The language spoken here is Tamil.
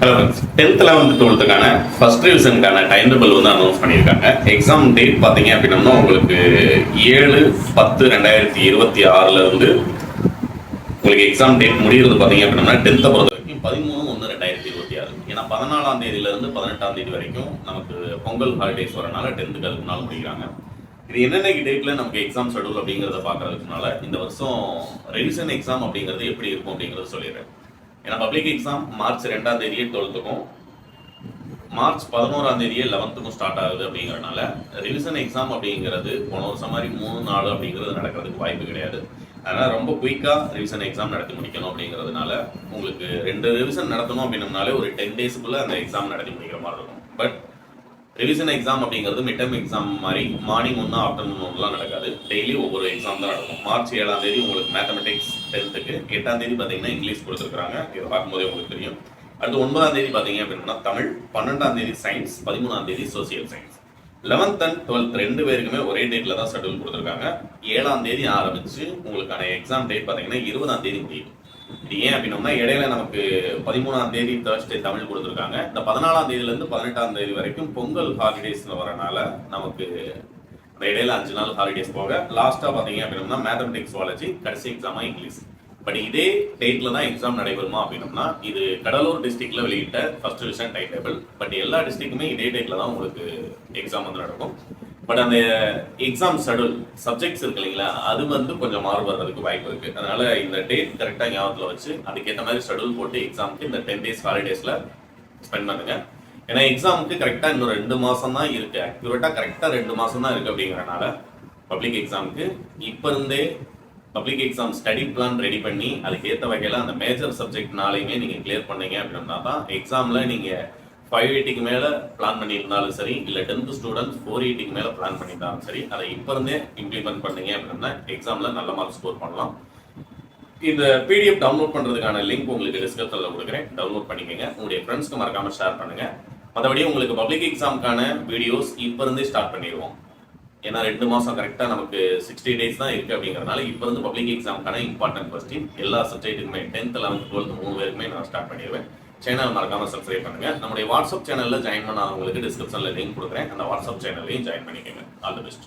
Hello friends, 10th 11th 12th first ரிவிஷனுக்கான டைம் டேபிள் வந்து அனௌன்ஸ் பண்ணியிருக்காங்க. எக்ஸாம் டேட் பார்த்தீங்க அப்படின்னா உங்களுக்கு 7/10/2026 இருந்து உங்களுக்கு எக்ஸாம் டேட் முடிகிறது பார்த்தீங்க அப்படின்னா 10th பொறுத்த வரைக்கும் 13/1/2026. ஏன்னா 14ஆம் தேதியிலிருந்து 18ஆம் தேதி வரைக்கும் நமக்கு பொங்கல் ஹாலிடேஸ் வரனால 10th அதுக்கு நாள் முடிக்கிறாங்க. இது என்னென்ன டேட்ல நமக்கு எக்ஸாம் ஷெடியூல் அப்படிங்கிறத பார்க்கறதுக்குனால இந்த வருஷம் ரிவிஷன் எக்ஸாம் அப்படிங்கிறது எப்படி இருக்கும் அப்படிங்கிறத சொல்லிடுறேன். ஏன்னா பப்ளிக் எக்ஸாம் மார்ச் 2ஆம் தேதியே 12th மார்ச் 11ஆம் தேதியே 11th ஸ்டார்ட் ஆகுது. அப்படிங்கிறனால ரிவிஷன் எக்ஸாம் அப்படிங்கிறது போன வருஷம் மாதிரி 3 நாள் அப்படிங்கிறது நடக்கிறதுக்கு வாய்ப்பு கிடையாது. அதனால ரொம்ப குயிக்காக ரிவிஷன் எக்ஸாம் நடத்தி முடிக்கணும். அப்படிங்கிறதுனால உங்களுக்கு 2 ரிவிஷன் நடத்தணும் அப்படின்னம்னாலே ஒரு 10 டேஸ்க்குள்ள அந்த எக்ஸாம் நடத்தி முடிக்கிற மாதிரி இருக்கும். பட் ரிவிஷன் எக்ஸாம் அப்படிங்கிறது மிட் டர்ம் எக்ஸாம் மாதிரி மார்னிங் ஒன்று ஆஃப்டர்நூன் ஒன்றுலாம் நடக்காது. டெய்லி ஒவ்வொரு எக்ஸாம் தான் நடக்கும். மார்ச் 7ஆம் தேதி உங்களுக்கு மேத்தமெட்டிக்ஸ் 10th, 8ஆம் தேதி பார்த்தீங்கன்னா இங்கிலீஷ் கொடுத்துருக்காங்க. இதை பார்க்கும்போதே உங்களுக்கு தெரியும். அடுத்து 9ஆம் தேதி பார்த்தீங்க அப்படின்னா தமிழ், 12ஆம் தேதி சயின்ஸ், 13ஆம் தேதி social science. 11th and 12th 2 பேருக்குமே ஒரே டேட்ல தான் ஷெட்யூல் கொடுத்துருக்காங்க. 7ஆம் தேதி ஆரம்பிச்சு உங்களுக்கான எக்ஸாம் டேட் பார்த்தீங்கன்னா 20ஆம் தேதி முடியும். இது ஏன் அப்படின்னா இடையில நமக்கு 13ஆம் தேதி தேர்ஸ்டே தமிழ் கொடுத்துருக்காங்க. இந்த 14ஆம் தேதியிலேருந்து 18ஆம் தேதி வரைக்கும் பொங்கல் ஹாலிடேஸ்ல வரனால நமக்கு இந்த இடையில 5 நாள் ஹாலிடேஸ் போக லாஸ்டா பார்த்தீங்க அப்படின்னா மேத்தமெட்டிக்ஸ் ஜுவாலஜி, கடைசி எக்ஸாமா இங்கிலீஷ். பட் இதே டேட்ல தான் எக்ஸாம் நடைபெறுமா அப்படின்னா இது கடலூர் டிஸ்ட்ரிக்ட்ல வெளியிட்ட first division time table. But எல்லா டிஸ்ட்ரிக்ட்டுமே இதே டேட்ல தான் உங்களுக்கு எக்ஸாம் வந்து நடக்கும். பட் அந்த எக்ஸாம் ஷெடியூல் சப்ஜெக்ட்ஸ் இருக்கு இல்லைங்களா, அது வந்து கொஞ்சம் மாறுபடுறதுக்கு வாய்ப்பு இருக்கு. அதனால இந்த டேட் கரெக்டாக ஞாபகத்தில் வச்சு அதுக்கேற்ற மாதிரி ஷெடியூல் போட்டு எக்ஸாமுக்கு இந்த 10 days ஹாலிடேஸ்ல ஸ்பெண்ட் பண்ணுங்க. ஏன்னா எக்ஸாமுக்கு கரெக்டாக இன்னும் 2 மாசம் தான் இருக்கு. அக்யூரேட்டா கரெக்டாக 2 மாசம் தான் இருக்கு. அப்படிங்கிறனால பப்ளிக் எக்ஸாமுக்கு இப்போ இருந்தே public exam study plan ready பண்ணி அதுக்கேற்ற வகையில் அந்த மேஜர் சப்ஜெக்ட்னாலையுமே நீங்கள் கிளியர் பண்ணீங்க அப்படின்னா தான் எக்ஸாமில் நீங்கள் 580க்கு மேலே பிளான் பண்ணியிருந்தாலும் சரி, இல்லை 10th ஸ்டூடெண்ட்ஸ் 480க்கு மேலே பிளான் பண்ணியிருந்தாலும் சரி, அதை இப்போ இருந்தே இம்ப்ளிமெண்ட் பண்ணீங்க அப்படின்னா எக்ஸாமில் நல்ல மார்க் ஸ்கோர் பண்ணலாம். இந்த பிடிஎஃப் டவுன்லோட் பண்ணுறதுக்கான லிங்க் உங்களுக்கு டிஸ்கிரிப்ஷனில் கொடுக்குறேன். டவுன்லோட் பண்ணிக்கோங்க. உங்களுடைய ஃப்ரெண்ட்ஸ்க்கு மறக்காமல் ஷேர் பண்ணுங்கள். மற்றபடி உங்களுக்கு பப்ளிக் எக்ஸாமுக்கான வீடியோஸ் இப்போ இருந்தே ஸ்டார்ட் பண்ணிடுவோம். ஏன்னா 2 மாதம் கரெக்டாக நமக்கு 60 days தான் இருக்குது. அப்படிங்கிறதுனால இப்போ இருந்து பப்ளிக் எக்ஸாமுக்கான இம்பார்ட்டன்ட் கொஸ்டின் எல்லா சப்ஜெக்ட்டுக்குமே 10th 11th 12th 3 பேருக்குமே நான் ஸ்டார்ட் பண்ணிடுவேன். சேனல் மறக்காம சப்ஸ்கிரைப் பண்ணுங்க. நம்முடைய வாட்ஸ்அப் சேனல்ல ஜாயின் பண்ணாதவங்களுக்கு டிஸ்கிரிப்ஷன்ல லிங்க் கொடுக்குறேன். அந்த வாட்ஸ்அப் சேனல்லையும் ஜாயின் பண்ணிக்கோங்க. All the best.